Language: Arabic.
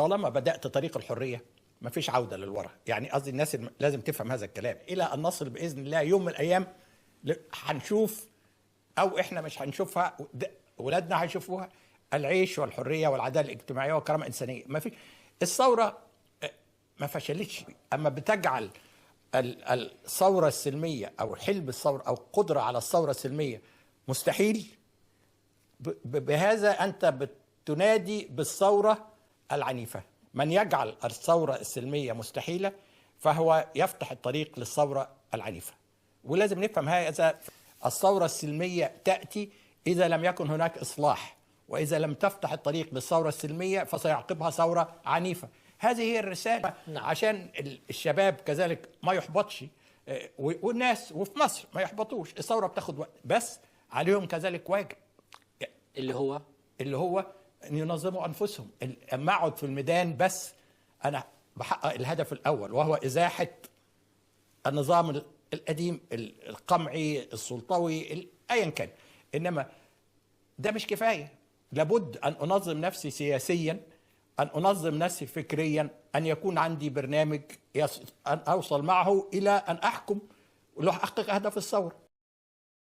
طالما بدات طريق الحريه ما فيش عوده للورا. يعني قصدي الناس لازم تفهم هذا الكلام الى ان نصل باذن الله يوم من الايام هنشوف، او احنا مش هنشوفها، ولادنا هيشوفوها، العيش والحريه والعداله الاجتماعيه والكرامه الانسانيه. ما في الثوره ما فشلتش، اما بتجعل الثوره السلميه او حلم الثوره او قدره على الثوره السلميه مستحيل، بهذا انت بتنادي بالثوره العنيفه. من يجعل الثوره السلميه مستحيله فهو يفتح الطريق للثوره العنيفه. ولازم نفهم هذا. الثوره السلميه تاتي اذا لم يكن هناك اصلاح، واذا لم تفتح الطريق للثوره السلميه فسيعقبها ثوره عنيفه. هذه هي الرساله. نعم. عشان الشباب كذلك ما يحبطش، والناس وفي مصر ما يحبطوش. الثوره بتاخد وقت، بس عليهم كذلك واجب اللي هو ان ينظموا انفسهم. اما اقعد في الميدان بس انا بحقق الهدف الاول، وهو ازاحه النظام القديم القمعي السلطوي ايا كان. انما ده مش كفايه، لابد ان انظم نفسي سياسيا، ان انظم نفسي فكريا، ان يكون عندي برنامج ان اوصل معه الى ان احكم واحقق اهداف الثوره.